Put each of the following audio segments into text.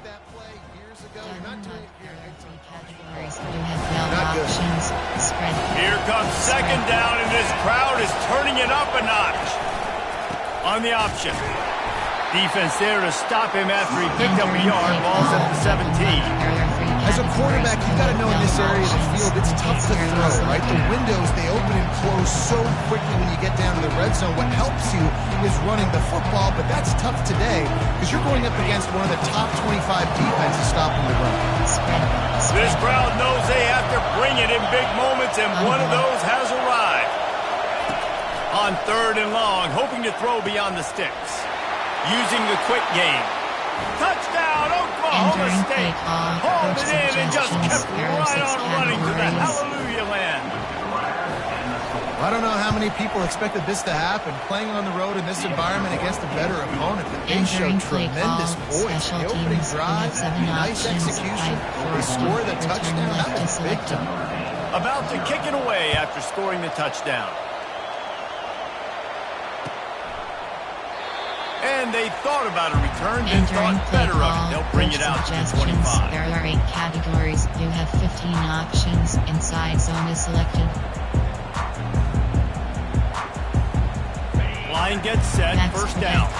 that play years ago. You're not doing it here. Categories. You have field options. Spread. Here comes second down, and this crowd is turning it up a notch. On the option. Defense there to stop him after he picked up a yard. Ball's at the 17. As a quarterback, you've got to know in this area of the field, it's tough to throw, right? The windows, they open and close so quickly when you get down to the red zone. What helps you is running the football, but that's tough today because you're going up against one of the top 25 defenses stopping the run. This crowd knows they have to bring it in big moments, and one of those has arrived. On third and long, hoping to throw beyond the sticks. Using the quick game. Touchdown, Oklahoma State. Hauled it in and just kept right on running to the hallelujah land. I don't know how many people expected this to happen, playing on the road in this environment against a better opponent, but they showed tremendous poise. The opening drive, nice execution, they score the touchdown. That was big time. About to kick it away after scoring the touchdown. And they thought about a return, then thought better of it. They'll bring it out to 25. There are 8 categories. You have 15 options. Inside zone is selected. Line gets set. First down.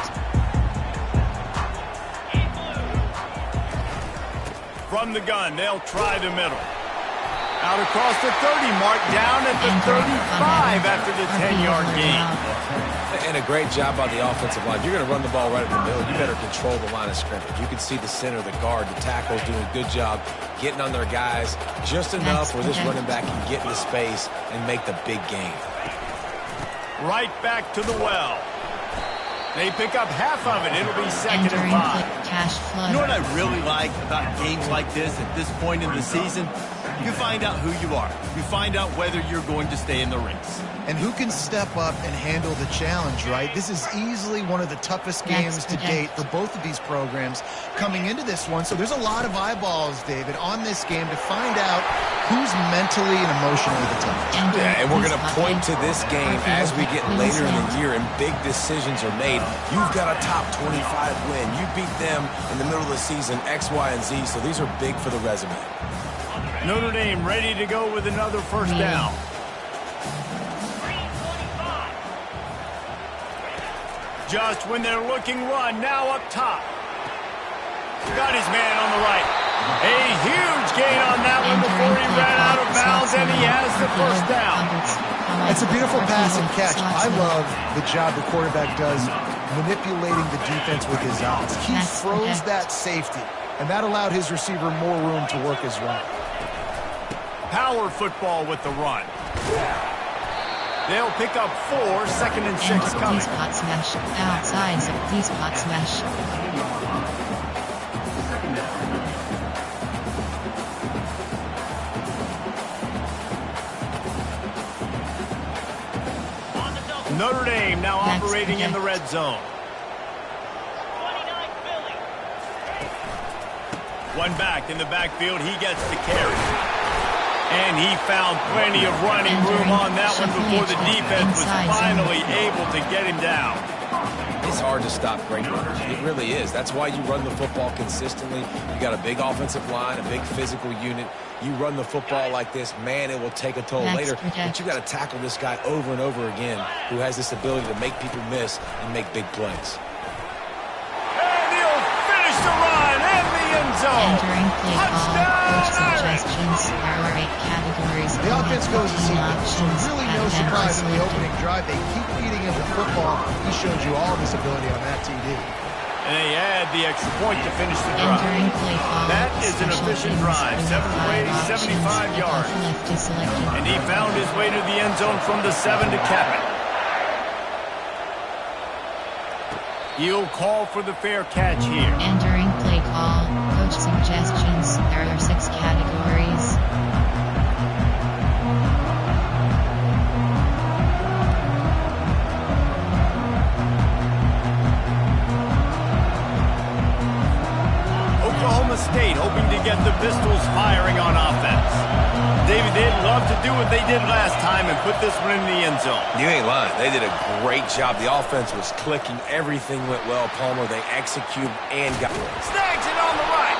From the gun, they'll try the middle. Out across the 30 mark, down at the 35 after the 10-yard gain. And a great job by the offensive line. You're going to run the ball right in the middle. You better control the line of scrimmage. You can see the center, the guard, the tackles doing a good job getting on their guys just enough where this running back can get into space and make the big gain. Right back to the well. They pick up half of it. It'll be second and 5. You know what I really like about games like this at this point in the season? You find out who you are. You find out whether you're going to stay in the race. And who can step up and handle the challenge, right? This is easily one of the toughest games to date for both of these programs coming into this one. So there's a lot of eyeballs, David, on this game to find out who's mentally and emotionally the toughest. Yeah, and we're going to point to this game as we get later in the year and big decisions are made. You've got a top 25 win. You beat them in the middle of the season, X, Y, and Z. So these are big for the resume. Notre Dame ready to go with another first down. Just when they're looking run, now up top. Got his man on the right. A huge gain on that one before he ran out of bounds, and he has the first down. It's a beautiful pass and catch. I love the job the quarterback does manipulating the defense with his eyes. He froze that safety, and that allowed his receiver more room to work his route. Power football with the run. They'll pick up 4, second and 6 coming. D-spot smash. Outside zone. D-spot smash. Notre Dame now operating in the red zone. One back in the backfield. He gets the carry. And he found plenty of running room on that one before the defense was finally able to get him down. It's hard to stop great runners. It really is. That's why you run the football consistently. You got a big offensive line, a big physical unit. You run the football like this, man, it will take a toll later. But you got to tackle this guy over and over again who has this ability to make people miss and make big plays. And he'll finish the run in the end zone. The offense goes to really no surprise in the opening drive. They keep feeding him the football. He showed you all of his ability on that TD. And they add the extra point to finish the drive. That is an efficient drive. 7 plays, 75 yards. And he found his way to the end zone from the 7 to cap it. He'll call for the fair catch here. Entering play call. Coach suggestions. There are 6 categories. Oklahoma State hoping to get the Pistols firing on offense. David, they'd love to do what they did last time and put this one in the end zone. You ain't lying. They did a great job. The offense was clicking. Everything went well. Palmer, they executed and got... Snags it on the right.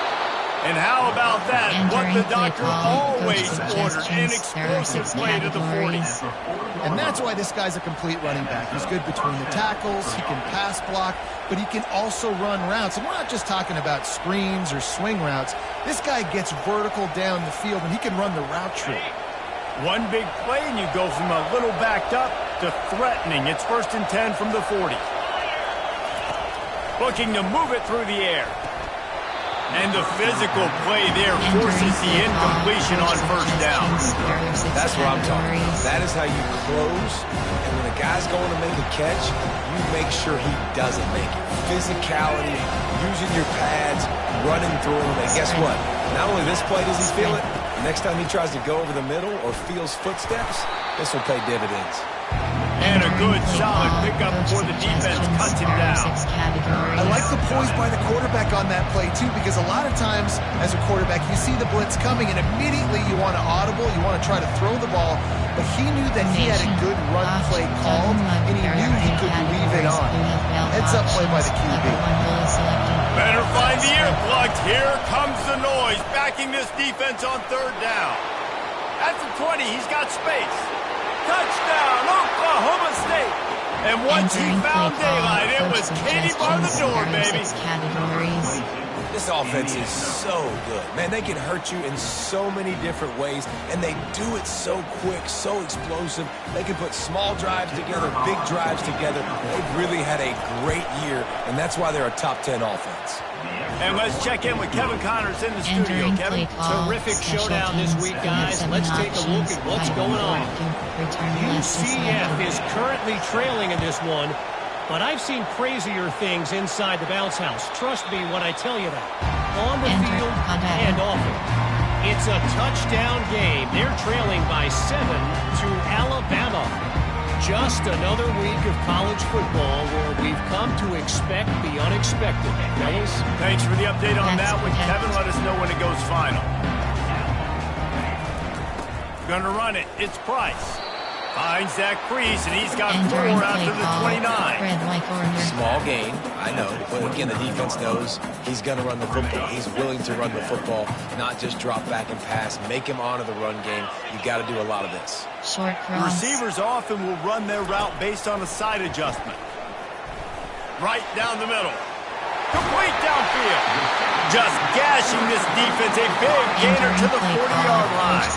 And how about that? What the doctor always ordered, an There are explosive 6 play to the 40. categories. And that's why this guy's a complete running back. He's good between the tackles, he can pass block, but he can also run routes. And we're not just talking about screens or swing routes. This guy gets vertical down the field, and he can run the route tree. One big play, and you go from a little backed up to threatening. It's 1st and 10 from the 40. Looking to move it through the air. And the physical play there forces the incompletion on 1st down. That's what I'm talking about. That is how you close. And when a guy's going to make a catch, you make sure he doesn't make it. Physicality, using your pads, running through him. And guess what? Not only this play does he feel it, next time he tries to go over the middle or feels footsteps, this will pay dividends. And a good, solid pickup before the defense cuts him down. I like the poise by the quarterback on that play, too, because a lot of times, as a quarterback, you see the blitz coming, and immediately you want to audible, you want to try to throw the ball, but he knew that he had a good run play called, and he knew he could leave it on. Heads up play by the QB. Better find the earplugs. Here comes the noise, backing this defense on 3rd down. At the 20, he's got space. Touchdown, Oklahoma State. And once he found daylight, it was Katie bar the door, baby. This offense is so good. Man, they can hurt you in so many different ways, and they do it so quick, so explosive. They can put small drives together, big drives together. They've really had a great year, and that's why they're a top 10 offense. And let's check in with Kevin Connors in the studio. Kevin? Terrific showdown this week, guys. Let's take a look at what's going on. UCF is currently trailing in this one, but I've seen crazier things inside the bounce house. Trust me when I tell you that. On the field and off it. It's a touchdown game. They're trailing by 7 to Alabama. Just another week of college football where we've come to expect the unexpected. Fellas? Thanks for the update on that one, Kevin. Let us know when it goes final. Gonna run it. It's Price. Finds that crease, and he's got 4 out to the 29. Small gain, I know, but again, the defense knows he's going to run the football. He's willing to run the football, not just drop back and pass, make him honor the run game. You got to do a lot of this. Short cross. Receivers often will run their route based on a side adjustment. Right down the middle. Complete downfield. Just gashing this defense. A big gainer to the 40-yard line.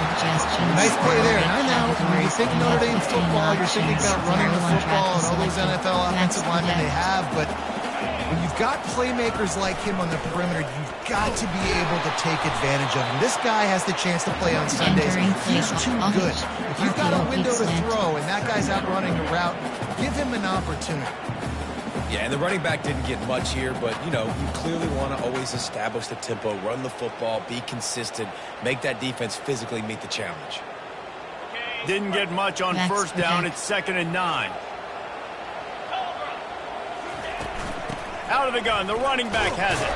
Nice play there. And I know when you think Notre Dame football, you're thinking about running the football and all those NFL offensive linemen they have, but when you've got playmakers like him on the perimeter, you've got to be able to take advantage of him. This guy has the chance to play on Sundays. He's too good. If you've got a window to throw and that guy's out running a route, give him an opportunity. Yeah, and the running back didn't get much here, but, you know, you clearly want to always establish the tempo, run the football, be consistent, make that defense physically meet the challenge. Didn't get much on 1st down. It's 2nd and 9. Out of the gun. The running back has it.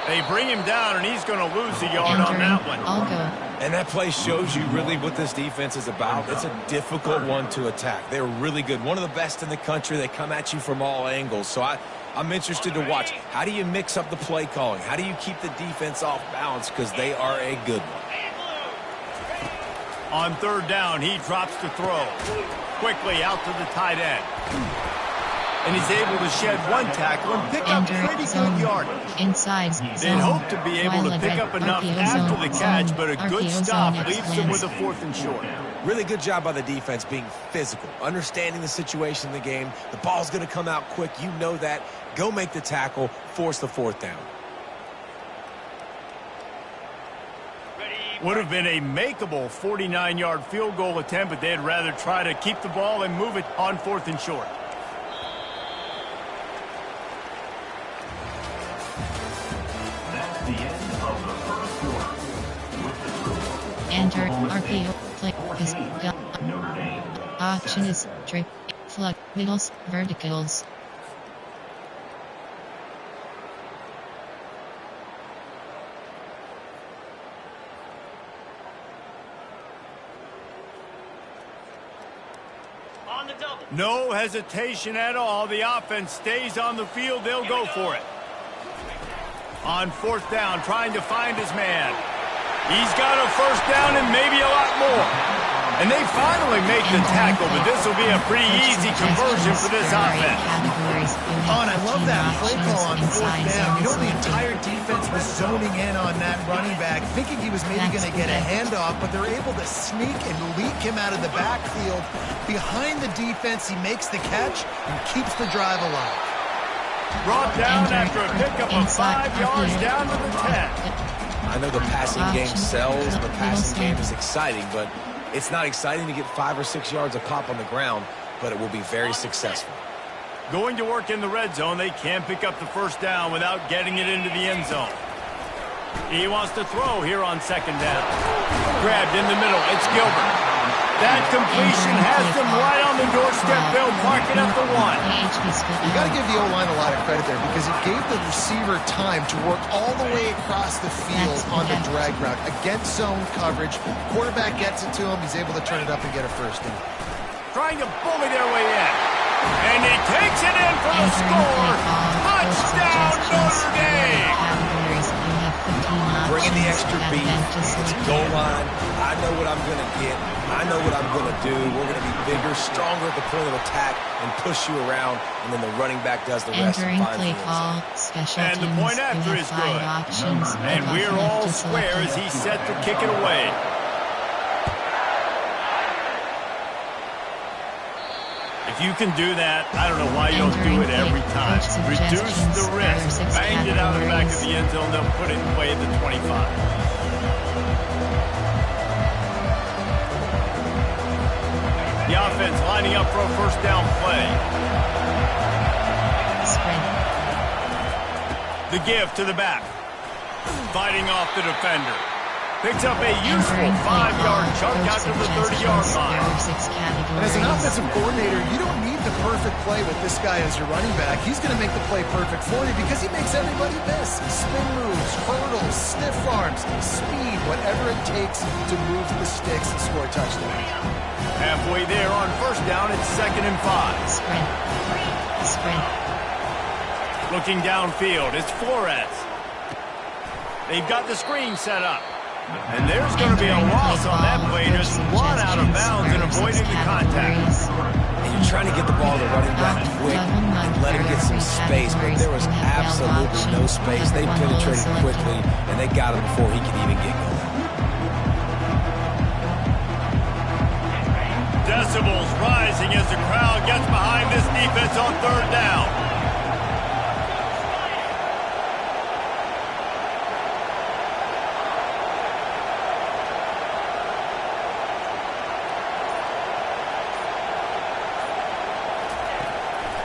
They bring him down, and he's going to lose a yard on that one. I'll go. And that play shows you really what this defense is about. It's a difficult one to attack. They're really good. One of the best in the country. They come at you from all angles. So I'm interested to watch. How do you mix up the play calling? How do you keep the defense off balance? Because they are a good one. On 3rd down, he drops to throw. Quickly out to the tight end. And he's able to shed 1 tackle and pick up pretty good yardage. Inside zone. They'd hope to be able to pick up enough after the catch, but a good stop leaves them with a 4th and short. Really good job by the defense being physical, understanding the situation in the game. The ball's going to come out quick. You know that. Go make the tackle, force the 4th down. Would have been a makeable 49-yard field goal attempt, but they'd rather try to keep the ball and move it on 4th and short. Enter RPO play is done. Option is trip flood middles verticals. On the double. No hesitation at all. The offense stays on the field. They'll go for it. On fourth down, trying to find his man. He's got a first down and maybe a lot more. And they finally make the tackle, but this will be a pretty easy conversion for this offense. Oh, and I love that play call on fourth down. You know, the entire defense was zoning in on that running back, thinking he was maybe going to get a handoff, but they're able to sneak and leak him out of the backfield. Behind the defense, he makes the catch and keeps the drive alive. Brought down after a pickup of 5 yards down to the 10. I know the passing game sells, the passing game is exciting, but it's not exciting to get 5 or 6 yards a pop on the ground, but it will be very successful. Going to work in the red zone, they can't pick up the first down without getting it into the end zone. He wants to throw here on second down. Grabbed in the middle, it's Gilbert. That completion has them right on the doorstep. They'll park it at the 1. You got to give the O-line a lot of credit there because it gave the receiver time to work all the way across the field on the drag route against zone coverage. Quarterback gets it to him. He's able to turn it up and get a first down. Trying to bully their way in. And he takes it in for the score. Touchdown, Notre Dame. Bringing the extra beat. It's goal line. I know what I'm going to get. I know what I'm going to do. We're going to be bigger, stronger at the point of attack and push you around, and then the running back does the rest. Entering play call, special and the point after is good. And we're all square as he's set to kick it away. If you can do that, I don't know why you don't do it every time. Reduce the risk. Banged it out of the back of the end zone. They'll put it in play at the 25. The offense lining up for a first down play. Spread. The give to the back. Fighting off the defender. Picks up a useful 5-yard chunk out to the 30-yard line. And as an offensive coordinator, you don't need the perfect play with this guy as your running back. He's going to make the play perfect for you because he makes everybody miss. Spin moves, hurdles, stiff arms, speed, whatever it takes to move the sticks and score a touchdown. Halfway there on first down, it's 2nd and 5. Sprint. Sprint. Looking downfield, it's Flores. They've got the screen set up. And there's going to be a loss on that play. Just run out of bounds and avoiding the contact. And you're trying to get the ball to running back quick and let him get some space, but there was absolutely no space. They penetrated quickly, and they got him before he could even get going. Decibels rising as the crowd gets behind this defense on third down.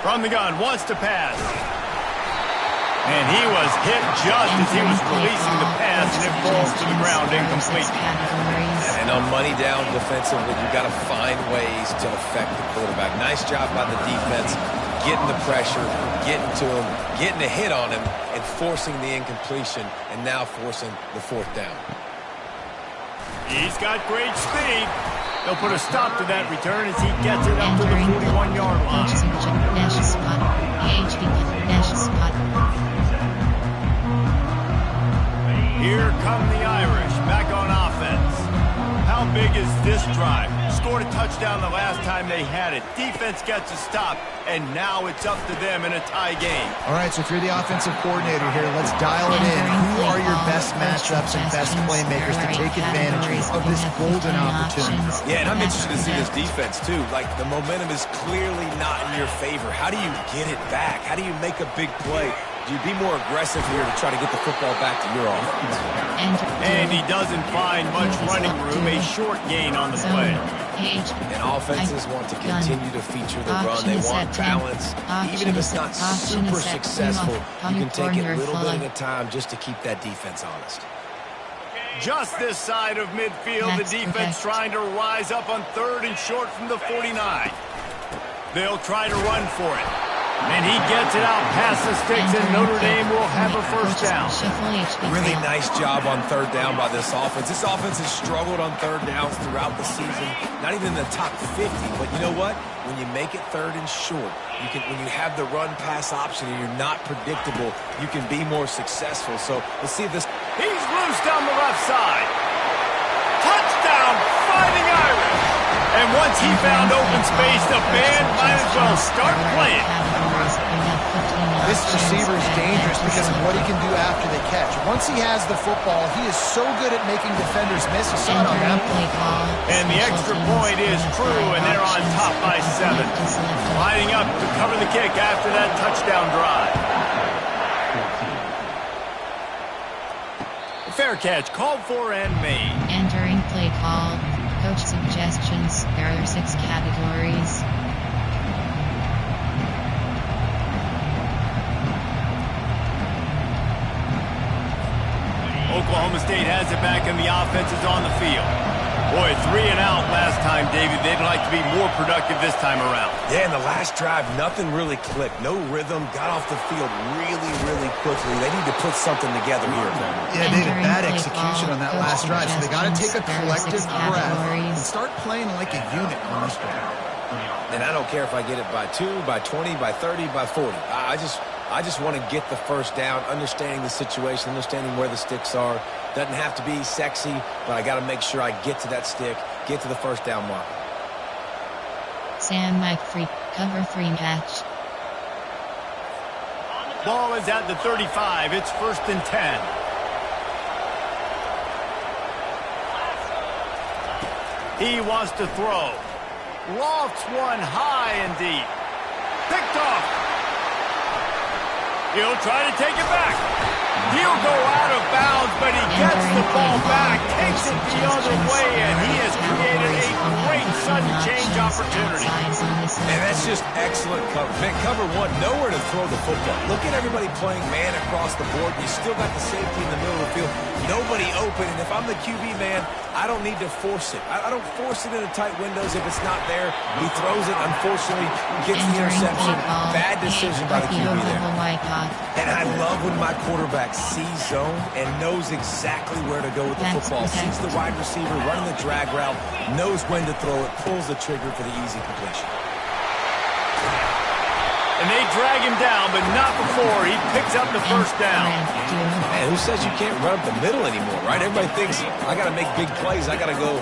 From the gun, wants to pass. And he was hit just as he was releasing the pass, and it falls to the ground incomplete. And on money down defensively, you've got to find ways to affect the quarterback. Nice job by the defense, getting the pressure, getting to him, getting a hit on him, and forcing the incompletion, and now forcing the fourth down. He's got great speed. They'll put a stop to that return as he gets it up to the 41-yard line. Here come the Irish back on offense. How big is this drive? Scored a touchdown the last time they had it. Defense gets a stop, and now it's up to them in a tie game. All right, so if you're the offensive coordinator here, let's dial it in. Who are your best matchups and best playmakers to take advantage of this golden opportunity? Yeah, and I'm interested to see this defense, too. Like, the momentum is clearly not in your favor. How do you get it back? How do you make a big play? Do you be more aggressive here to try to get the football back to your offense? And he doesn't find much running room, a short gain on the play. And offenses want to continue to feature the run. They want balance. Even if it's not super successful, you can take it a little bit at a time just to keep that defense honest. Just this side of midfield, the defense trying to rise up on 3rd and short from the 49. They'll try to run for it. And he gets it out past the sticks, and Notre Dame will have a first down. Really nice job on third down by this offense. This offense has struggled on third downs throughout the season, not even in the top 50. But you know what? When you make it third and short, when you have the run-pass option and you're not predictable, you can be more successful. So let's see if this... He's loose down the left side. Touchdown, Fighting Irish. And once he found open space, the band might as well start playing. This receiver is dangerous because of what he can do after the catch. Once he has the football, he is so good at making defenders miss. You saw it on that play. And the extra point is true, and they're on top by 7. Lining up to cover the kick after that touchdown drive. Fair catch called for and made. Entering play call. Coach suggestions. There are 6 categories. Oklahoma State has it back, and the offense is on the field. Boy, 3 and out last time, David. They'd like to be more productive this time around. Yeah, in the last drive, nothing really clicked. No rhythm. Got off the field really, really quickly. They need to put something together here. Yeah, David, bad execution on that last drive. So they got to take a collective breath and start playing like a unit on this drive. And I don't care if I get it by 2, by 20, by 30, by 40. I just want to get the first down, understanding the situation, understanding where the sticks are. Doesn't have to be sexy, but I got to make sure I get to that stick, get to the first down mark. Sam McFree, cover 3 match. Ball is at the 35. It's 1st and 10. He wants to throw. Lofts one high and deep. Picked off. He'll try to take it back. He'll go out of bounds, but he gets the ball back, takes it the other way, and he has created a great sudden change opportunity. And that's just excellent cover. Man, cover 1, nowhere to throw the football. Look at everybody playing man across the board. You still got the safety in the middle of the field. Nobody open, and if I'm the QB man, I don't need to force it. I don't force it into tight windows if it's not there. He throws it, unfortunately, gets the interception. Bad decision by the QB there. And I love when my quarterback sees zone and knows exactly where to go with the football. Sees the wide receiver running the drag route, knows when to throw it, pulls the trigger for the easy completion. And they drag him down, but not before he picks up the first down. Man, who says you can't run up the middle anymore, right? Everybody thinks, I got to make big plays. I got to go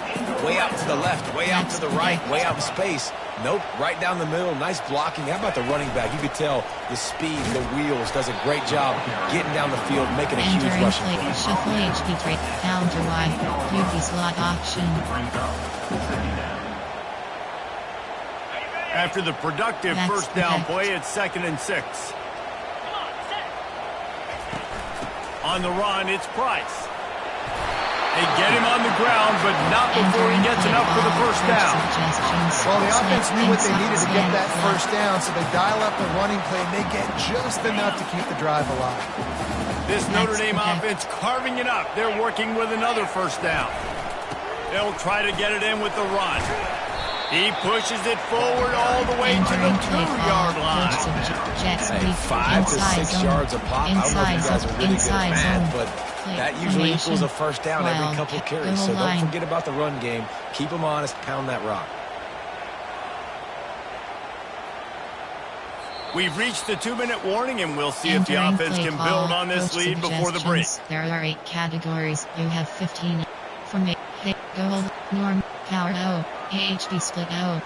way out to the left, way out to the right, way out in space. Nope, right down the middle, nice blocking. How about the running back? You could tell the speed, the wheels, does a great job getting down the field, making a huge rushing play. Shuffle HP3, counter Y, QB slot option. After the productive first down play, it's 2nd and 6. On the run, it's Price. They get him on the ground, but not before he gets enough for the first down. Well, the offense knew what they needed to get that first down, so they dial up the running play, and they get just enough to keep the drive alive. This Notre Dame offense carving it up. They're working with another first down. They'll try to get it in with the run. He pushes it forward all the way to the 2-yard line. Hey, 5 to 6 yards a pop. I don't know if you guys are really good at math, but that usually equals a first down every couple of carries. So don't forget about the run game. Keep them honest. Pound that rock. We've reached the 2-minute warning, and we'll see if the offense can build on this lead before the break. There are 8 categories. You have 15. From A, hit, goal, norm, power O, AHD split O.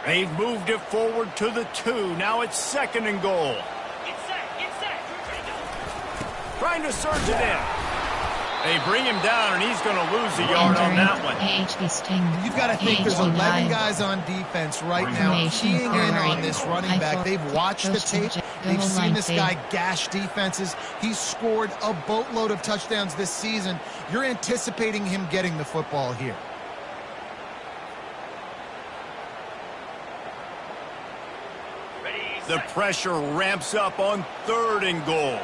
They've moved it forward to the 2. Now it's 2nd and goal. Trying to surge it in. They bring him down, and he's going to lose a yard on that one. You've got to think there's 11 guys on defense right now keying in on this running back. They've watched the tape. They've seen this guy gash defenses. He's scored a boatload of touchdowns this season. You're anticipating him getting the football here. The pressure ramps up on 3rd and goal.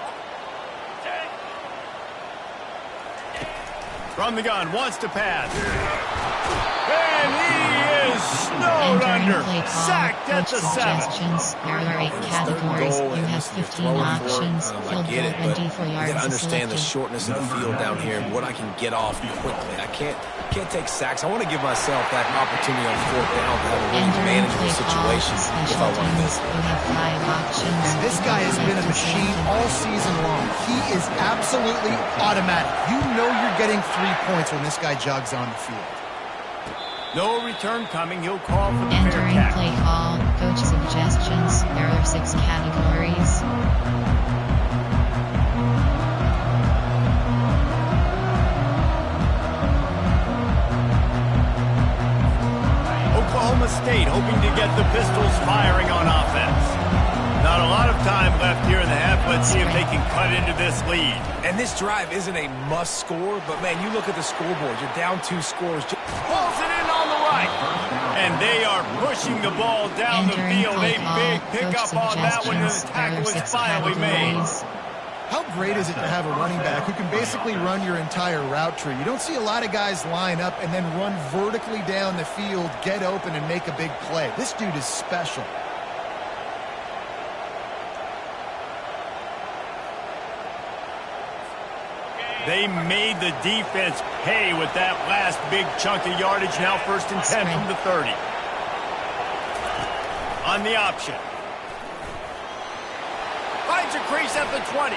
From the gun, wants to pass. And he is snowed under. Sacked at the 7. There are 8 categories. You have 15 options. I get it, but you gotta understand the shortness of the field down here and what I can get off quickly. I can't take sacks. I want to give myself that opportunity on 4th down to have a really manageable situation if I want this. You have 5 options. And this guy has been a machine all season long. He is absolutely automatic. You know you're getting 3 points when this guy jogs on the field. No return coming. He'll call for the fair Entering catch. play call, coach suggestions. There are 6 categories. Oklahoma State hoping to get the Pistols firing on offense. Not a lot of time left here in the half. Let's see if they can cut into this lead. And this drive isn't a must score, but man, you look at the scoreboard. You're down 2 scores. Pulls it in on the right. And they are pushing the ball down the field. A big pickup on that one, and the tackle is finally made. How great is it to have a running back who can basically run your entire route tree? You don't see a lot of guys line up and then run vertically down the field, get open, and make a big play. This dude is special. They made the defense pay with that last big chunk of yardage. Now 1st and 10 from the 30. On the option. Finds a crease at the 20.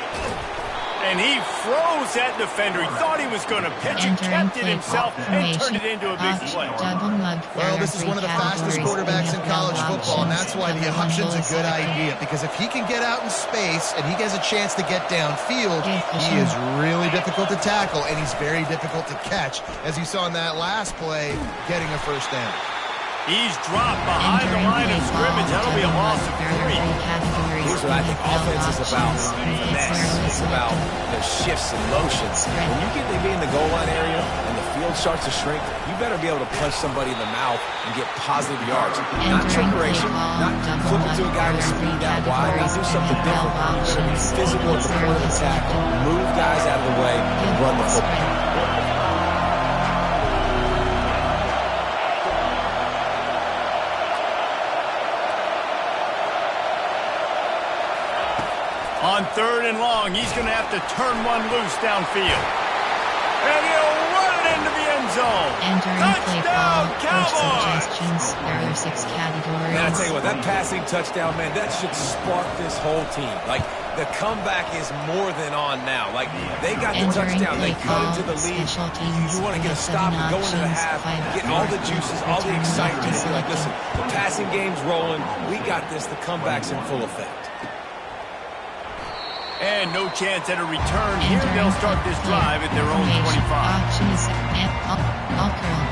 And he froze that defender. He thought he was going to pitch it, kept it himself, and turned it into a big play. Well, this is one of the fastest quarterbacks in college football, and that's why the option's a good idea. Because if he can get out in space and he has a chance to get downfield, he is really difficult to tackle, and he's very difficult to catch. As you saw in that last play, getting a 1st down. He's dropped behind the line of scrimmage. That'll be a loss of 3. Here's what I think offense is about. Finesse. It's about the shifts and motions. When you get to be in the goal line area and the field starts to shrink, you better be able to punch somebody in the mouth and get positive yards. Not trickeration, not flip it to a guy with speed out wide. Not do something different. You better be physical at the point of attack, move guys out of the way, and run the football. On 3rd and long, he's going to have to turn one loose downfield. And he'll run it into the end zone. Touchdown, Cowboys! There are 6 categories. Man, I tell you what, that passing touchdown, man, that should spark this whole team. Like, the comeback is more than on now. Like, they got the touchdown. They cut into the lead. You want to get a stop and go into the half, get all the juices, all the excitement. And be like, listen, the passing game's rolling. We got this. The comeback's in full effect. And no chance at a return. Here they'll start this drive at their own 25. Option is all curl.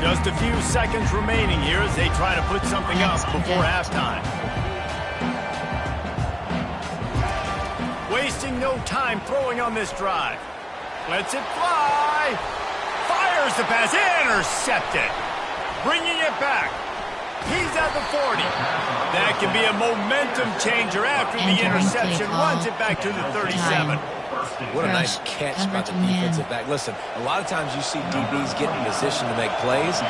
Just a few seconds remaining here as they try to put something up before halftime. Wasting no time throwing on this drive. Lets it fly. Fires the pass. Intercepted. Bringing it back. He's at the 40. That can be a momentum changer after the interception. Runs it back to the 37. What a nice catch by the defensive back. Listen, a lot of times you see DBs get in position to make plays,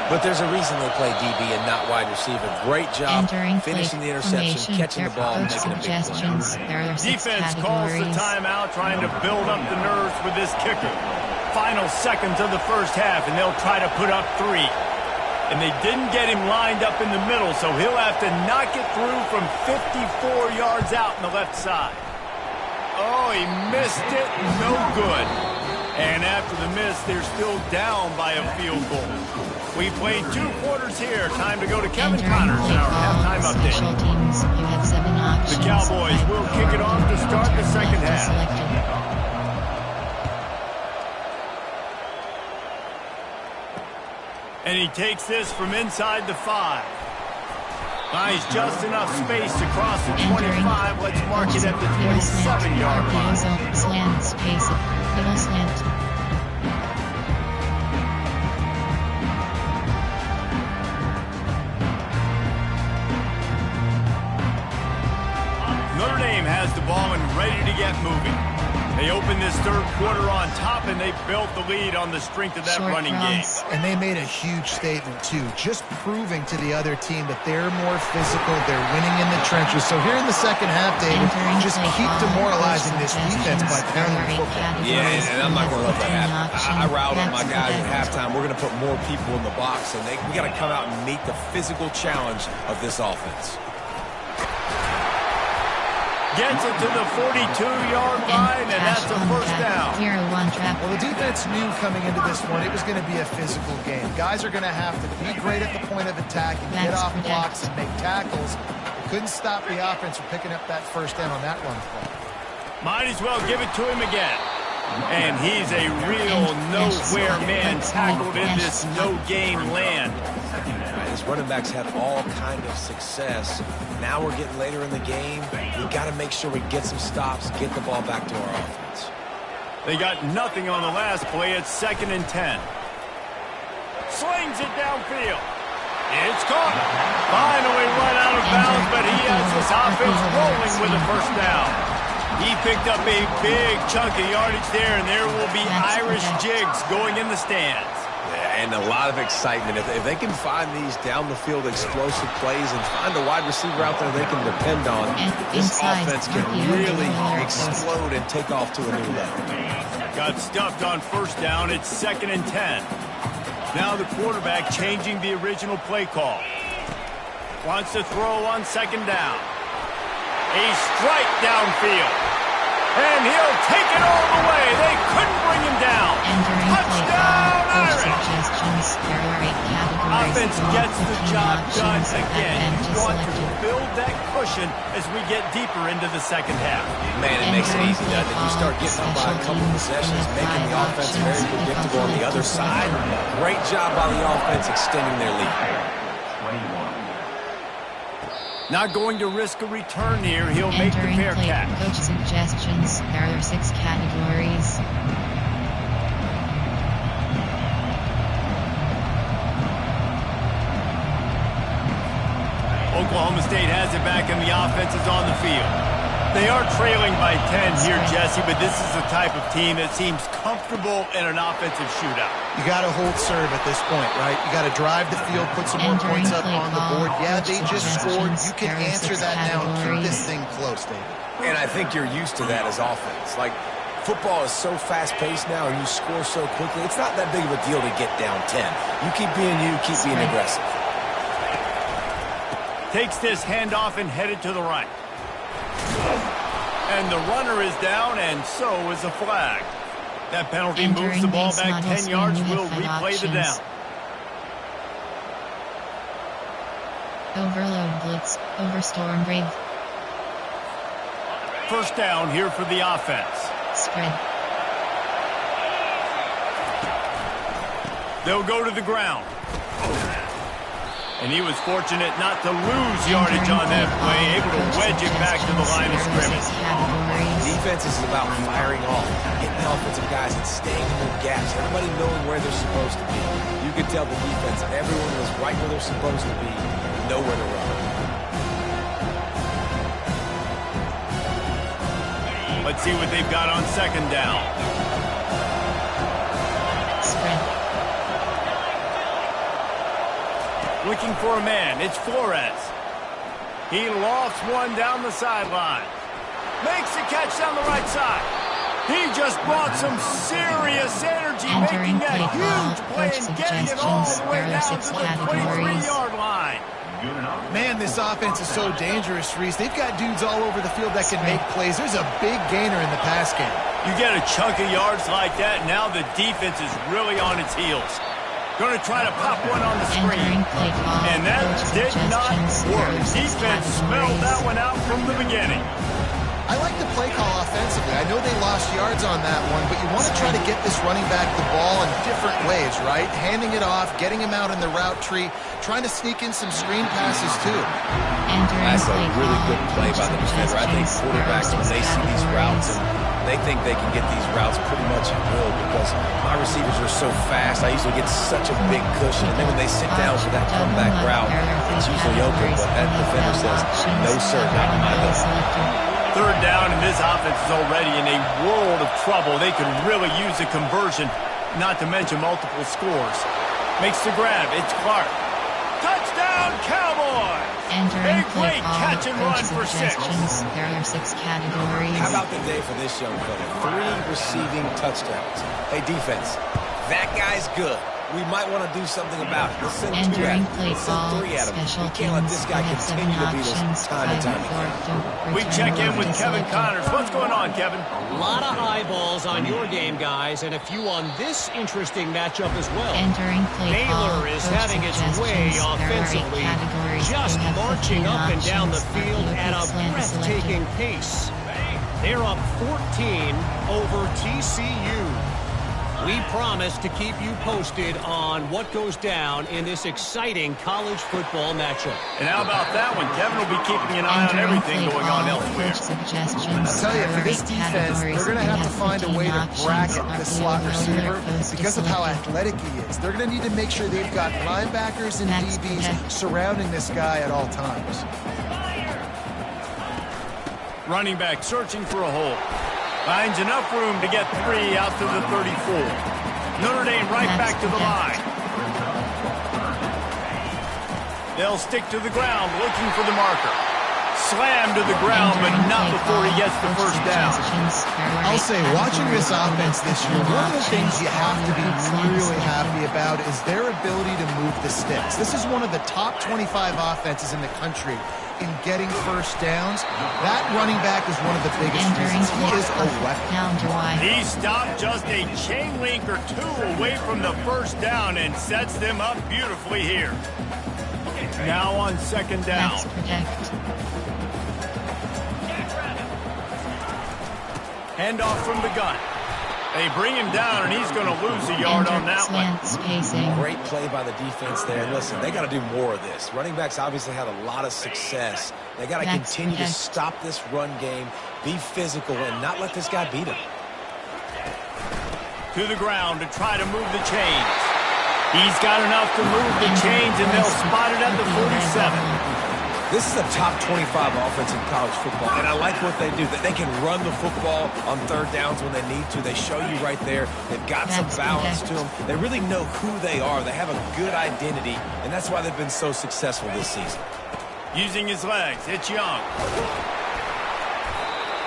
but there's a reason they play DB and not wide receiver. Great job finishing the interception, catching the ball, and making a big play. Defense calls the timeout, trying to build up the nerves with this kicker. Final seconds of the first half, and they'll try to put up 3. And they didn't get him lined up in the middle, so he'll have to knock it through from 54 yards out on the left side. Oh, he missed it. No good. And after the miss, they're still down by a field goal. We played 2 quarters here. Time to go to Kevin Connors in our halftime update. The Cowboys will kick it off to start the second half. And he takes this from inside the 5. Buys just enough space to cross the 25. Let's mark it at the 27-yard line. Slant, space, middle slant. has the ball and ready to get moving. They opened this third quarter on top, and they built the lead on the strength of that running game. And they made a huge statement, too, just proving to the other team that they're more physical, they're winning in the trenches. So here in the second half, David, just keep demoralizing this defense by pounding the football. Yeah, and I'm not going to let that happen. I riled up my guys at halftime. We're going to put more people in the box, and we got to come out and meet the physical challenge of this offense. Gets it to the 42-yard line, and that's a first down. Well, the defense knew coming into this one it was going to be a physical game. Guys are going to have to be great at the point of attack and get off blocks and make tackles. They couldn't stop the offense from picking up that first down on that run play. Might as well give it to him again. And he's a real nowhere man tackled in this no-game land. His running backs had all kind of success. Now we're getting later in the game. We've got to make sure we get some stops, get the ball back to our offense. They got nothing on the last play. It's 2nd and 10. Slings it downfield. It's caught. Finally run out of bounds, but he has this offense rolling with a first down. He picked up a big chunk of yardage there, and there will be Irish jigs going in the stands. Yeah, and a lot of excitement. If they can find these down-the-field explosive plays and find a wide receiver out there they can depend on, this offense can really explode and take off to a new level. Got stuffed on first down. It's 2nd and 10. Now the quarterback changing the original play call. Wants to throw on 2nd down. A strike downfield. And he'll take it all the way. They couldn't bring him down. Touchdown, Irish. Offense gets the job done again. You want to build that cushion as we get deeper into the second half. Man, it makes it easy, doesn't it? You start getting up by a couple possessions, making the offense very predictable on the other side. Great job by the offense extending their lead. Not going to risk a return here. He'll make the fair catch. Coach suggestions. There are 6 categories. Oklahoma State has it back, and the offense is on the field. They are trailing by 10 here, Jesse, but this is the type of team that seems comfortable in an offensive shootout. You got to hold serve at this point, right? You got to drive the field, put some more points up on the board. Yeah, they just scored. You can answer that now and keep this thing close, David. And I think you're used to that as offense. Like, football is so fast-paced now and you score so quickly, it's not that big of a deal to get down 10. You keep being aggressive. Takes this handoff and headed to the right. And the runner is down, and so is a flag. That penalty moves the ball back 10 yards. We'll replay the down. Overload blitz, overstorm rig. First down here for the offense. Spread. They'll go to the ground. And he was fortunate not to lose yardage on that play, able to wedge it back to the line of scrimmage. Defense is about firing off, getting the offensive guys and staying in their gaps, everybody knowing where they're supposed to be. You can tell the defense, everyone was right where they're supposed to be, nowhere to run. Let's see what they've got on 2nd down. Spread. Looking for a man. It's Flores. He lofts one down the sideline. Makes the catch down the right side. He just brought some serious energy, making that huge play and getting it all the way down to the 23-yard line. Man, this offense is so dangerous, Reese. They've got dudes all over the field that can make plays. There's a big gainer in the pass game. You get a chunk of yards like that, now the defense is really on its heels. Going to try to pop one on the screen. And that did not work. Defense smelled that one out from the beginning. I like the play call offensively. I know they lost yards on that one, but you want to try to get this running back the ball in different ways, right? Handing it off, getting him out in the route tree, trying to sneak in some screen passes too. That's a really good play by the defender. I think quarterbacks, when they see these routes, they think they can get these routes pretty much at will because my receivers are so fast. I usually get such a big cushion. And then when they sit down for that comeback route, it's usually open. But that defender says, no, sir, not in my level. Third down, and this offense is already in a world of trouble. They could really use a conversion, not to mention multiple scores. Makes the grab. It's Clark. Touchdown, Cowboys! Entering A great catch and run for 6. There are 6 categories. How about the day for this young fella? 3 receiving touchdowns. Hey, defense, that guy's good. We might want to do something about it. Let's send 2 at him. Let's send 3 at him. We can't let this guy continue to beat us time and time again. We check in with Kevin Connors. What's going on, Kevin? A lot of eyeballs on your game, guys, and a few on this interesting matchup as well. Entering play Baylor is having its way offensively, just marching up and down the field at a breathtaking pace. They're up 14 over TCU. We promise to keep you posted on what goes down in this exciting college football matchup. And how about that one? Kevin will be keeping an eye on everything going on elsewhere. I'll tell you, for this defense, they're going to have to find a way to bracket the slot receiver because of how athletic he is. They're going to need to make sure they've got linebackers and DBs surrounding this guy at all times. Running back searching for a hole. Finds enough room to get 3 out to the 34. Notre Dame right back to the line. They'll stick to the ground looking for the marker. Slam to the ground, but not before he gets the first down. I'll say, watching this offense this year, one of the things you have to be really happy about is their ability to move the sticks. This is one of the top 25 offenses in the country in getting first downs. That running back is one of the biggest reasons. He is a weapon. He stopped just a chain link or 2 away from the first down and sets them up beautifully here. Now on second down. Handoff from the gun. They bring him down, and he's going to lose a yard on that one. Great play by the defense there. Listen, they got to do more of this. Running backs obviously had a lot of success. They got to continue to stop this run game, be physical, and not let this guy beat him. To the ground to try to move the chains. He's got enough to move the chains, and they'll spot it at the 47. This is a top 25 offense in college football, and I like what they do. That they can run the football on third downs when they need to. They show you right there. They've got some balance to them. They really know who they are. They have a good identity, and that's why they've been so successful this season. Using his legs, it's Young.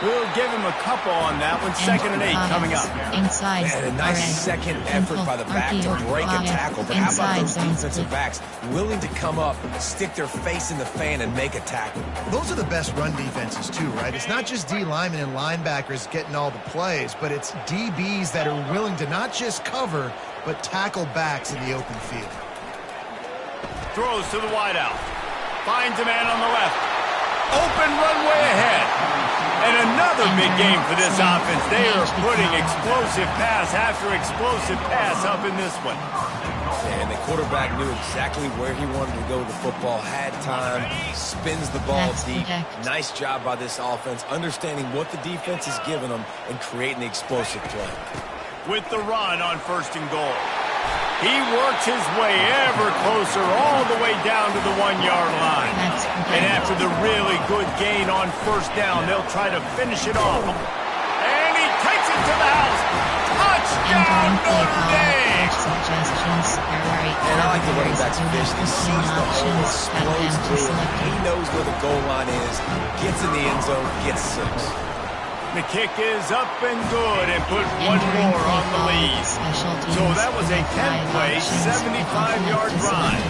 We'll give him a couple on that one. 2nd and 8 coming up. Inside. And a nice second effort by the back to break a tackle. But how about those defensive backs willing to come up, stick their face in the fan, and make a tackle? Those are the best run defenses, too, right? It's not just D linemen and linebackers getting all the plays, but it's DBs that are willing to not just cover, but tackle backs in the open field. Throws to the wideout. Finds a man on the left. Open runway ahead. And another big game for this offense. They are putting explosive pass after explosive pass up in this one. And the quarterback knew exactly where he wanted to go with the football, had time, spins the ball deep. Nice job by this offense, understanding what the defense is giving them and creating the explosive play. With the run on 1st and goal. He works his way ever closer all the way down to the 1-yard line. And after the really good gain on 1st down, they'll try to finish it off. And he takes it to the house. Touchdown, Notre Dame! And I like the running back's vision. He sees the hole, explodes through it. He knows where the goal line is, gets in the end zone, gets 6. The kick is up and good and put one more on the lead. So that was a 10-play, 75-yard drive.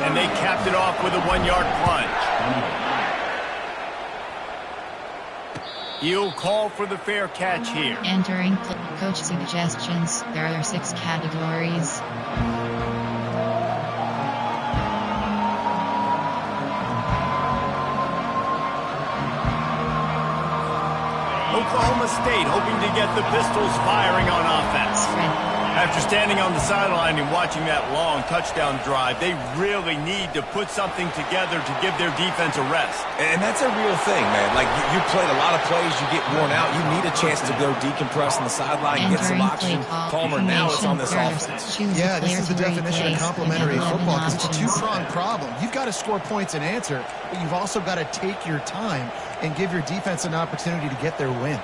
And they capped it off with a 1-yard plunge. He'll call for the fair catch here. Entering coach suggestions. There are 6 categories. Oklahoma State hoping to get the pistols firing on offense. After standing on the sideline and watching that long touchdown drive, they really need to put something together to give their defense a rest. And that's a real thing, man. Like, you played a lot of plays, you get worn out. You need a chance to go decompress on the sideline, get some oxygen. Calmer now is on this offense. Yeah, this is the definition of complementary football because it's a two-pronged problem. You've got to score points and answer, but you've also got to take your time and give your defense an opportunity to get their win.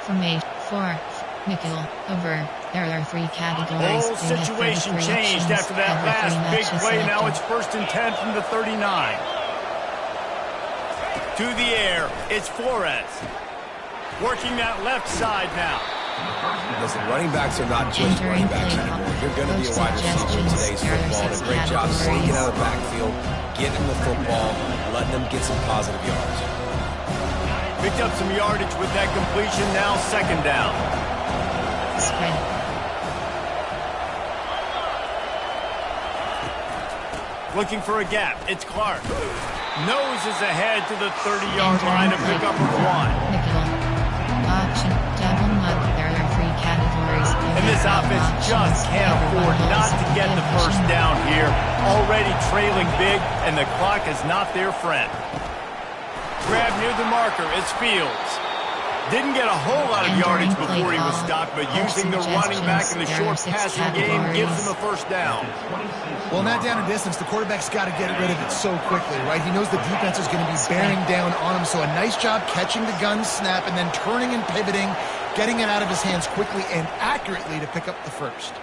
Formation 4. Nickel, over. There are 3 categories. Whole situation changed after that last big play. Selected. Now it's 1st and 10 from the 39. To the air, it's Flores. Working that left side now. Listen, running backs are not just running backs anymore. You're going to be a wide receiver in today's football. A great job sneaking out of the backfield, getting the football, letting them get some positive yards. Picked up some yardage with that completion. Now 2nd down. Spread. Looking for a gap. It's Clark. Noses ahead to the 30-yard line to pick up a 1. Nickel. Option. Double mud. There are 3 categories. And this offense just can't afford not to get the first down here. Already trailing big, and the clock is not their friend. Grab near the marker. It's Fields. Didn't get a whole lot of yardage before he was stopped, but using the running back in the short passing game gives him a 1st down. Well, not down in distance. The quarterback's got to get rid of it so quickly, right? He knows the defense is going to be bearing down on him, so a nice job catching the gun snap and then turning and pivoting, getting it out of his hands quickly and accurately to pick up the 1st.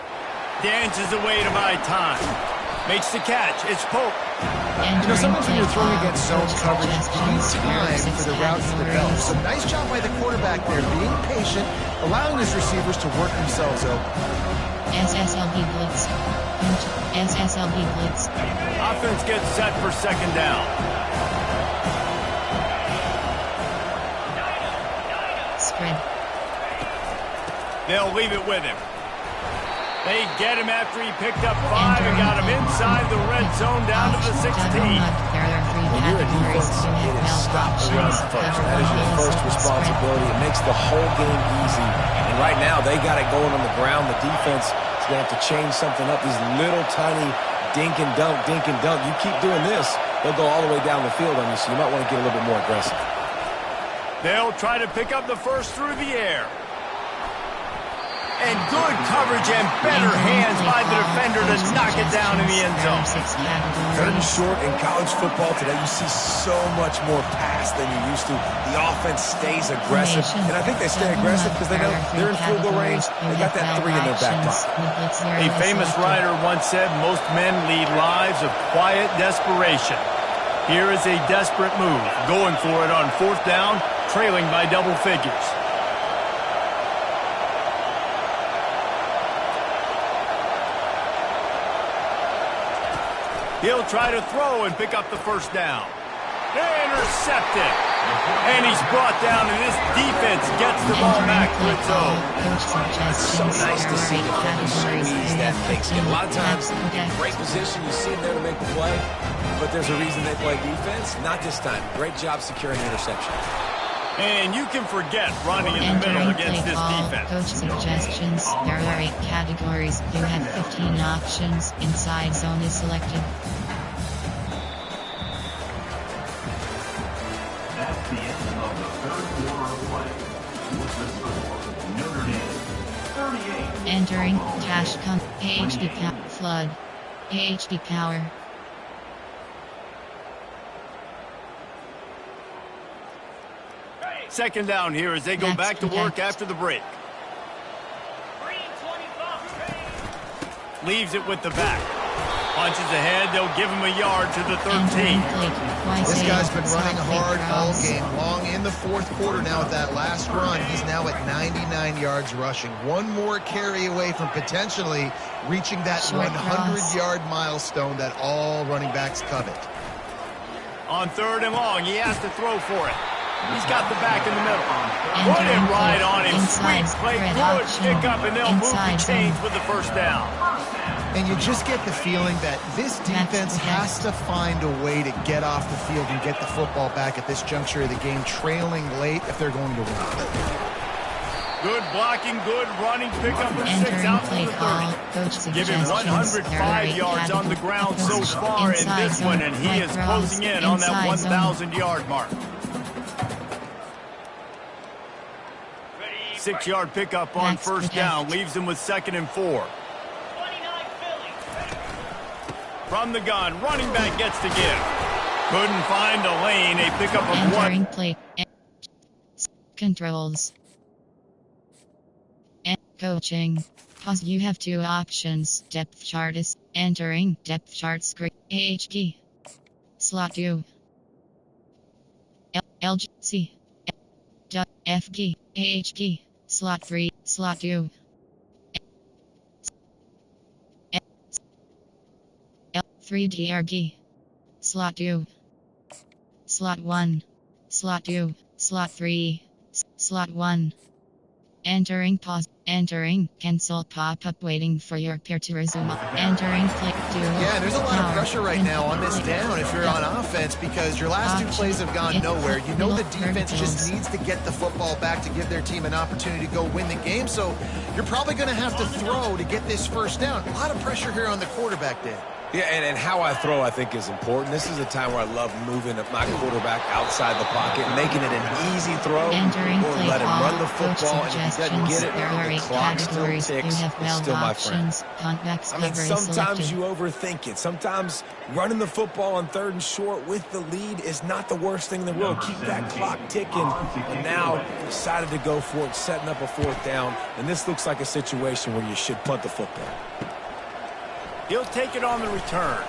Dances away to buy time. Makes the catch. It's Pope. You know, sometimes when you're throwing against zone coverage, you need time for the route to develop. So nice job by the quarterback there, being patient, allowing his receivers to work themselves open. SSLB blitz. SSLB blitz. Offense gets set for 2nd down. Spread. They'll leave it with him. They get him after he picked up 5 and got him inside the red zone down to the 16. There are 3 When you're a categories. defense, it is stop the run first. That is your first responsibility. It makes the whole game easy. And right now, they got it going on the ground. The defense is going to have to change something up. These little tiny dink and dunk, dink and dunk. You keep doing this, they'll go all the way down the field on you, so you might want to get a little bit more aggressive. They'll try to pick up the 1st through the air. And good coverage and better hands by the defender to knock it down in the end zone. 3rd and short in college football today, you see so much more pass than you used to. The offense stays aggressive, and I think they stay aggressive because they know they're in field goal range. They got that 3 in their back pocket. A famous writer once said, most men lead lives of quiet desperation. Here is a desperate move, going for it on 4th down, trailing by double figures. He'll try to throw and pick up the 1st down. Intercepted. And he's brought down, and this defense gets the ball back for its own. It's so nice to see the squeeze that takes. And a lot of times, in great position, you see him there to make the play, but there's a reason they play defense. Not this time. Great job securing the interception. And you can forget running in the middle against this defense. Coach suggestions. There are 8 categories. You have 15 options. Inside zone is selected. That's the end of the 3rd quarter of play. With the score, Notre Dame 38. Entering cash HD flood. HD power. 2nd down here as they go back to work after the break. Leaves it with the back. Punches ahead. They'll give him a yard to the 13. This guy's been running hard all game long in the 4th quarter now with that last run. He's now at 99 yards rushing. One more carry away from potentially reaching that 100-yard milestone that all running backs covet. On 3rd and long, he has to throw for it. He's got the back in the middle. Put him right on him. Sweet play, good pick up, and they'll move the chains with the 1st down. And you just get the feeling that this defense has to find a way to get off the field and get the football back at this juncture of the game, trailing late if they're going to win. Good blocking, good running. Pick up a 6 Entering out to play the call. 30. Coach Give him suggestions. 105 yards on the ground so far in this one, and he is closing in on that 1,000-yard mark. 6-yard pickup on first down. Leaves him with 2nd and 4. From the gun, running back gets to give. Couldn't find a lane. A pickup of Entering 1. play. Controls. Coaching. Pause. You have 2 options. Depth chart is entering depth chart screen. AH key. Slot U. L G C. F key. AH key. Slot 3. Slot U. 3DR key. Slot U. Slot 1. Slot 2. Slot 3. Slot 1. Entering pause. Entering cancel pop-up waiting for your peer to resume. Entering click to. Yeah, there's a lot of pressure right now on this down if you're on offense because your last 2 plays have gone nowhere. You know the defense just needs to get the football back to give their team an opportunity to go win the game. So you're probably going to have to throw to get this first down. A lot of pressure here on the quarterback, Dave. Yeah, and how I throw, I think, is important. This is a time where I love moving my quarterback outside the pocket, making it an easy throw, or let him run the football, and if he doesn't get it, the clock still ticks. It's still my friend. I mean, sometimes you overthink it. Sometimes running the football on 3rd and short with the lead is not the worst thing in the world. Keep that clock ticking. And now decided to go for it, setting up a 4th down. And this looks like a situation where you should punt the football. He'll take it on the return.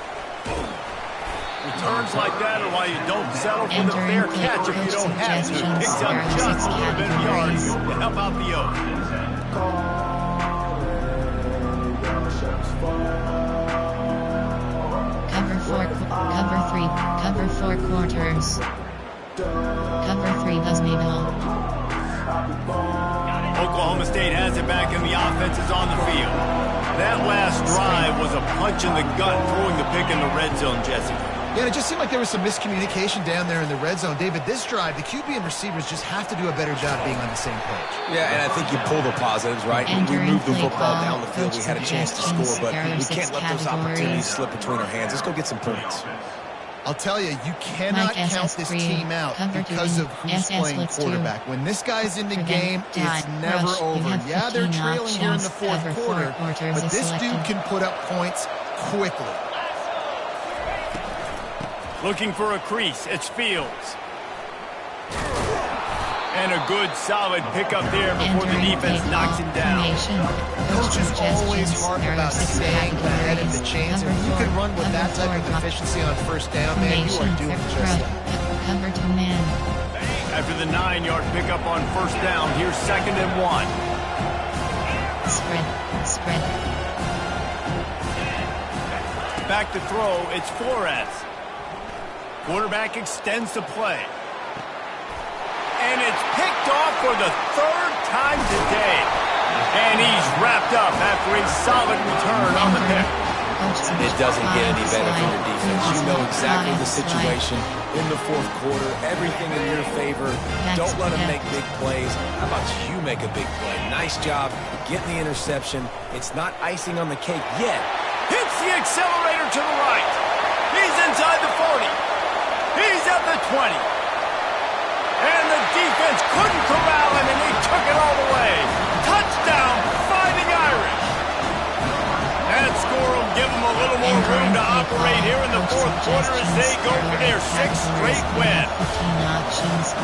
Returns like that are why you don't settle for the fair catch if you don't have to. Picks up just a little bit of yards to help out the Oaks. Cover 3, cover 4 quarters. Cover 3 does middle. Oklahoma State has it back and the offense is on the field. That last drive was a punch in the gut, throwing the pick in the red zone, Jesse. Yeah, it just seemed like there was some miscommunication down there in the red zone. David, this drive, the QB and receivers just have to do a better job being on the same page. Yeah, and I think you pull the positives, right? We moved the football down the field. We had a chance to score, but we can't let those opportunities slip between our hands. Let's go get some points. I'll tell you, you cannot count this team out because of who's playing quarterback. When this guy's in the game, it's never over. Yeah, they're trailing here in the 4th quarter, but this dude can put up points quickly. Looking for a crease. It's Fields. And a good, solid pickup there before the defense knocks him down. Coach is always hard about staying ahead of the chains. If you can run with that type of efficiency on first down, man, you are doing just that. Cover 2 man. After the 9-yard pickup on first down, here's 2nd and 1. Spread. Back to throw, it's Flores. Quarterback extends the play. And it's picked off for the 3rd time today. And he's wrapped up after a solid return on the pick. It doesn't get any better for your defense. You know exactly the situation in the 4th quarter. Everything in your favor. Don't let them make big plays. How about you make a big play? Nice job getting the interception. It's not icing on the cake yet. Hits the accelerator to the right. He's inside the 40. He's at the 20. And the defense couldn't corral him, and he took it all the way. Touchdown, Fighting Irish. That score will give them a little more room to operate here in the 4th quarter as they go for their 6th straight win.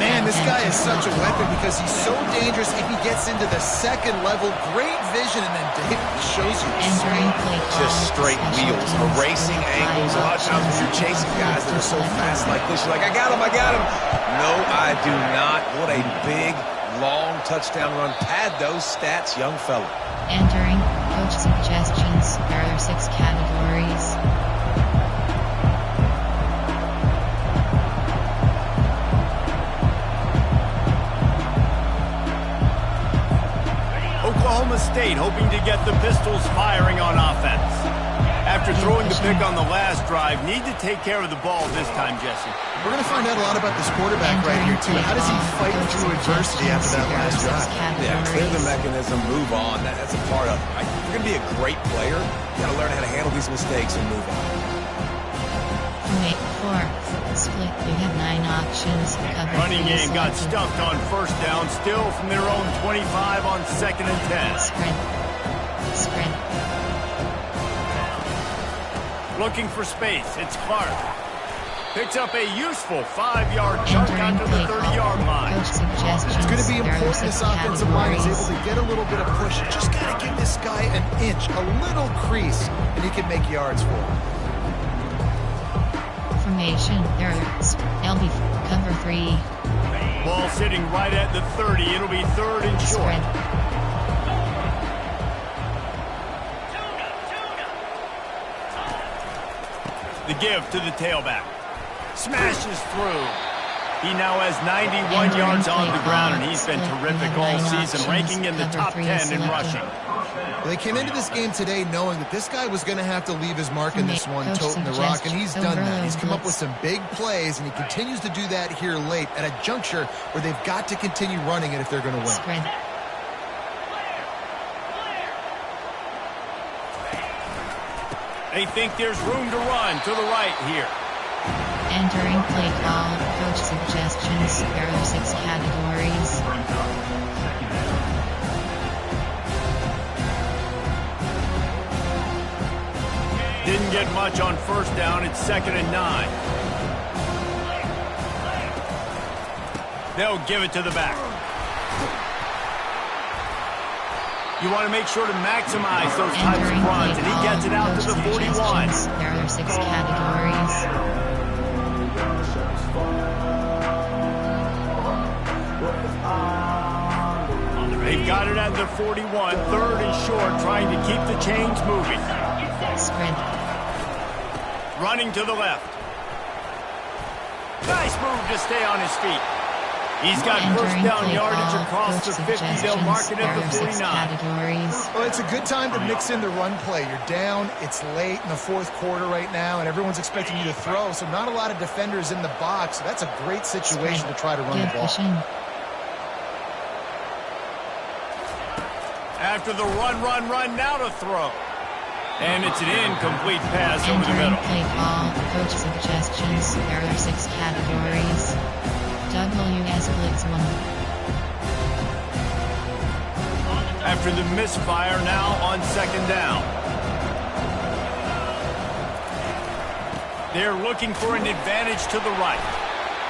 Man, this guy is such a weapon because he's so dangerous if he gets into the 2nd level. Great vision, and then David shows you the speed. Just straight wheels, erasing angles. A lot of times when you're chasing guys that are so fast like this, you're like, I got him. No, I do not. What a big, long touchdown run. Pad those stats, young fella. Entering coach suggestions. There are 6 categories. Oklahoma State hoping to get the Pistols firing on offense. After throwing the pick on the last drive, need to take care of the ball this time, Jesse. We're going to find out a lot about this quarterback right here, too. How does he fight through adversity after that last drive? Yeah, clear the mechanism, move on. That's a part of it. Right? If you're going to be a great player, you got to learn how to handle these mistakes and move on. 4. Split. They have 9 options. Running game got stuffed on first down, still from their own 25 on 2nd and 10. Sprint. Looking for space. It's Clark. Picks up a useful 5-yard chunk out to the 30-yard line. It's going to be important this offensive line is able to get a little bit of push. Just got to give this guy an inch, a little crease, and he can make yards for him. Formation. Errors. LB. Cover 3. Ball sitting right at the 30. It'll be 3rd and short. Sprint. The give to the tailback. Smashes through. He now has 91 yards on the ground, and he's been terrific all season, ranking in the top 10 in rushing. Well, they came into this game today knowing that this guy was going to have to leave his mark in this one, toting the rock, and he's done that. He's come up with some big plays, and he continues to do that here late at a juncture where they've got to continue running it if they're going to win. Sprint. They think there's room to run to the right here. Entering play call. Coach suggestions. There are 6 categories. Didn't get much on first down. It's 2nd and 9. They'll give it to the back. You want to make sure to maximize those types of runs, and he gets it out to the 41. There are 6 categories. They've got it at the 41, 3rd and short, trying to keep the chains moving. Sprint. Running to the left. Nice move to stay on his feet. He's got first down yardage across the 50. They'll mark it at the 49. Well, it's a good time to mix in the run play. You're down. It's late in the 4th quarter right now, and everyone's expecting you to throw, so not a lot of defenders in the box. So that's a great situation to try to run the ball. After the run, now to throw. And it's an incomplete pass over the middle. Play call. Coach suggestions. There are 6 categories. WS Blitz 1. After the misfire, now on 2nd down. They're looking for an advantage to the right.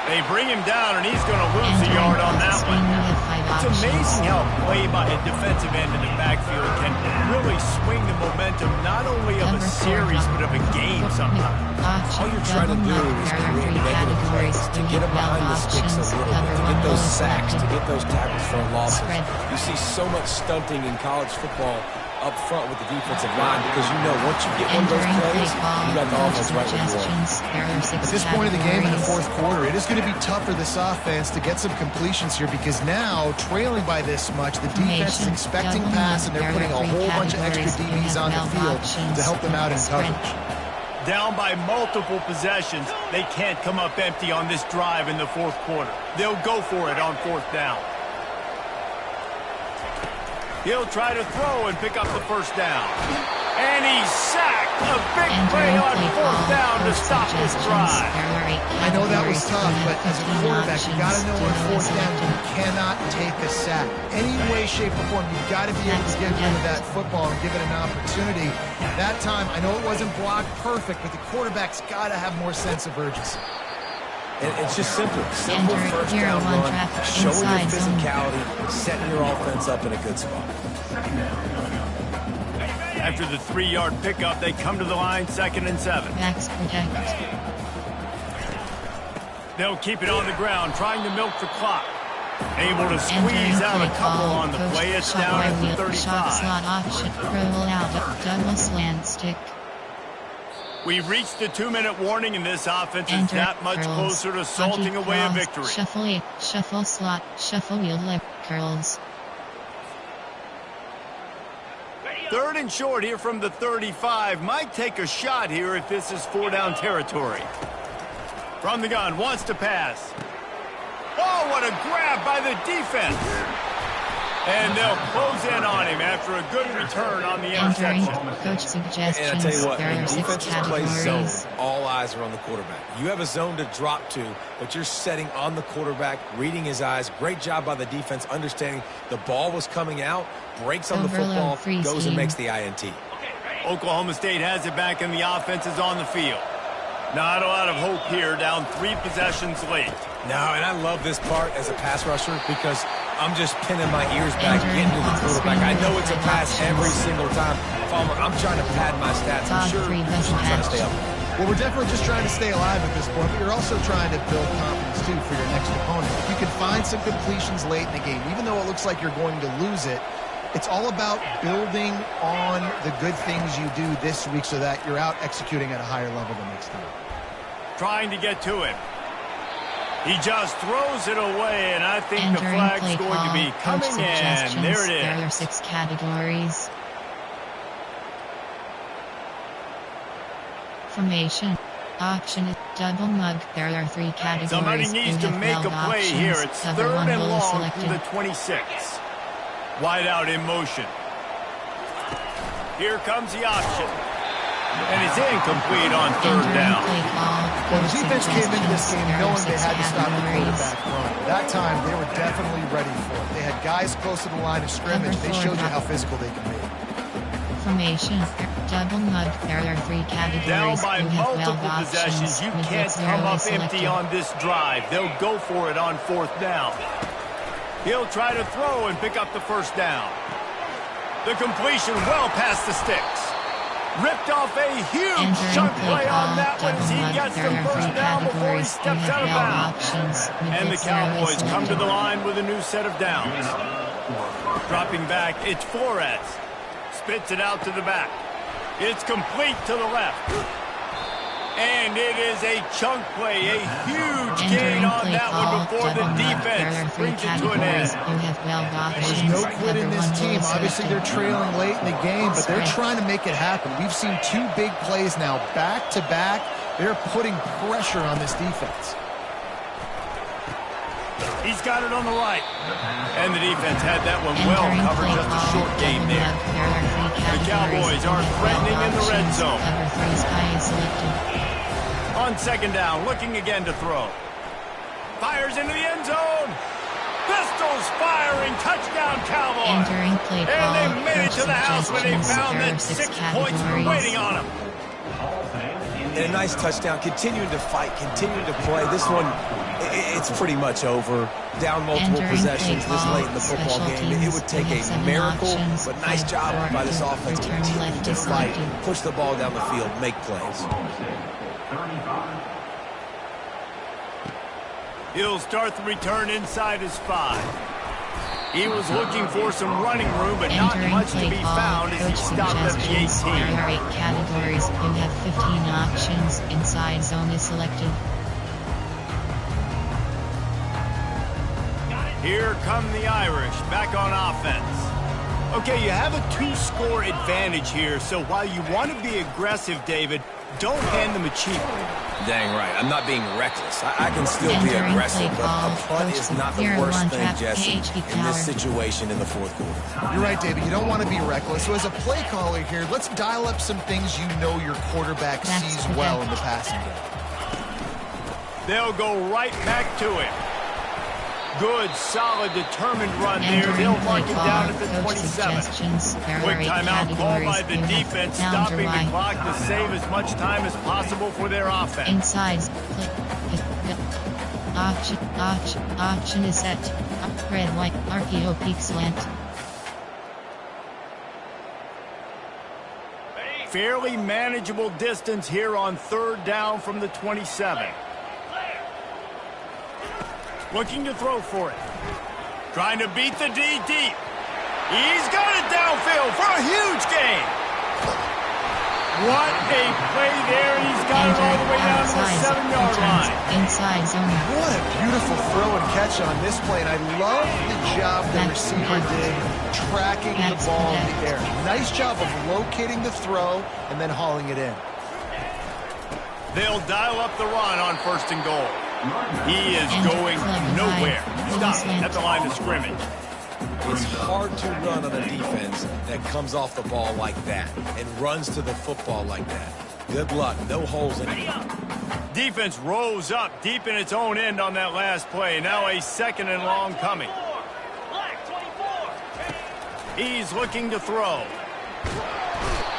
They bring him down, and he's going to lose a yard on that one. It's amazing how play by a defensive end in the backfield can really swing the momentum not only of a series, but of a game sometimes. All you're trying to do is create negative plays, to get them behind the sticks a little bit, to get those sacks, to get those tackles for losses. You see so much stunting in college football up front with the defensive line because you know once you get one of those plays, you got the offense right where you are. At this point of the game in the 4th quarter, it is going to be tough for this offense to get some completions here because now, trailing by this much, the defense is expecting pass and they're putting a whole bunch of extra DBs on the field to help them out in coverage. Down by multiple possessions, they can't come up empty on this drive in the 4th quarter. They'll go for it on 4th down. He'll try to throw and pick up the first down. And he's sacked. A big play on 4th down to stop this drive. I know that was tough, but as a quarterback, you got to know on 4th down you cannot take a sack. Any way, shape, or form, you've got to be able to get rid of that football and give it an opportunity. That time, I know it wasn't blocked perfect, but the quarterback's got to have more sense of urgency. And it's just simple first down run, showing your physicality, setting your offense up in a good spot. After the 3-yard pickup, they come to the line, 2nd and 7. Max protect. They'll keep it on the ground, trying to milk the clock. Able to squeeze out a couple on the play. It's down at the 35. Slot option. Roll out. Douglas land stick. We've reached the 2-minute warning, and this offense is that much closer to salting away a victory. Shuffle slot, shuffle wheel left, curls. Third and short here from the 35. Might take a shot here if this is 4-down territory. From the gun, wants to pass. Oh, what a grab by the defense. And they'll close in on him after a good return on the interception. Coach suggestions. And I tell you what, there when are 6 defenses play categories. zone, all eyes are on the quarterback. You have a zone to drop to, but you're setting on the quarterback, reading his eyes. Great job by the defense, understanding the ball was coming out, breaks on the football, goes and makes the INT. Oklahoma State has it back, and the offense is on the field. Not a lot of hope here, down 3 possessions late. No, and I love this part as a pass rusher because I'm just pinning my ears back, getting to the quarterback. I know it's a pass every single time. I'm trying to pad my stats. I'm sure I'm trying to stay up. Well, we're definitely just trying to stay alive at this point, but you're also trying to build confidence, too, for your next opponent. If you can find some completions late in the game, even though it looks like you're going to lose it, it's all about building on the good things you do this week so that you're out executing at a higher level the next time. Trying to get to it. He just throws it away, and I think the flag's going to be coming in. There it is. There are 6 categories. Formation. Option is double mug. There are 3 categories. Somebody needs to make a play here. It's 3rd and long from the 26. Wide out in motion. Here comes the option. And it's incomplete on 3rd down. Well, the defense came into this game knowing they had to stop the quarterback run. That time, they were definitely ready for it. They had guys close to the line of scrimmage. They showed you how physical they can be. Formation. Double mug. There are 3 categories. Down by you multiple possessions. You can't come up empty on this drive. They'll go for it on 4th down. He'll try to throw and pick up the 1st down. The completion well past the sticks. Ripped off a huge chunk play on that one as he gets the 1st down before he steps out of bounds. And the Cowboys come to the line with a new set of downs. Dropping back, it's Flores. Spits it out to the back. It's complete to the left. And it is a chunk play, a huge gain on that one before the defense brings it to an end. There's no quit in this team. Obviously, they're trailing late in the game, but they're trying to make it happen. We've seen 2 big plays now, back to back. They're putting pressure on this defense. He's got it on the right. And the defense had that one well covered, just a short game there. The Cowboys are threatening in the red zone. On 2nd down, looking again to throw. Fires into the end zone. Pistols firing, touchdown Cowboys. And they made it to the house when they found that 6 points were waiting on them. And a nice touchdown, continuing to fight, continuing to play. This one, it's pretty much over. Down multiple possessions this late in the football game. It would take a miracle, but nice job by this offense. Continue to fight, push the ball down the field, make plays. He'll start the return inside his 5. He was looking for some running room, but not much to be found as he stopped at the 18. There are 8 categories. You have 15 options. Inside zone is selected. Here come the Irish, back on offense. Okay, you have a 2-score advantage here, so while you want to be aggressive, David, don't hand them a cheap one. Dang right. I'm not being reckless. I can still be aggressive, but a punt is not the worst thing, Jesse, in this situation in the 4th quarter. You're right, David. You don't want to be reckless. So as a play caller here, let's dial up some things you know your quarterback sees well in the passing game. They'll go right back to it. Good, solid, determined run there. They'll mark it down at the 27. Quick timeout called by the defense, stopping the clock to save as much time as possible for their offense. Inside. Option is set. Red, white, RPO, peak slant. Fairly manageable distance here on 3rd down from the 27. Looking to throw for it. Trying to beat the D deep. He's got it downfield for a huge gain. What a play there. He's got it all the way down to the 7-yard line. Inside zone. What a beautiful throw and catch watch on this play, and I love the job the receiver did tracking the ball in the air. Nice job of locating the throw and then hauling it in. They'll dial up the run on 1st and goal. He is going nowhere. Stop at the line of scrimmage. It's hard to run on a defense that comes off the ball like that and runs to the football like that. Good luck. No holes in it. Defense rose up deep in its own end on that last play. Now a 2nd and long coming. He's looking to throw.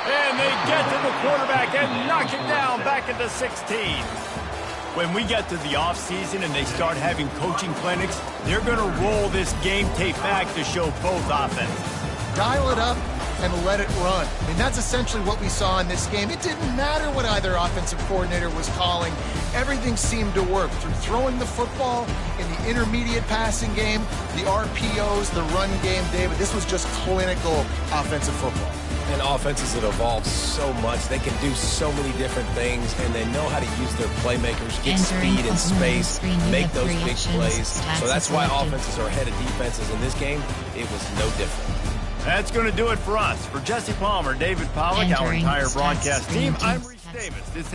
And they get to the quarterback and knock it down back into 16. When we get to the offseason and they start having coaching clinics, they're going to roll this game tape back to show both offenses. Dial it up and let it run. I mean, that's essentially what we saw in this game. It didn't matter what either offensive coordinator was calling. Everything seemed to work through throwing the football in the intermediate passing game, the RPOs, the run game, David. This was just clinical offensive football. And offenses that evolved so much, they can do so many different things, and they know how to use their playmakers, get speed and space, make those big plays. So that's why offenses are ahead of defenses in this game. It was no different. That's going to do it for us. For Jesse Palmer, David Pollack, our entire broadcast team, I'm Reese Davis. This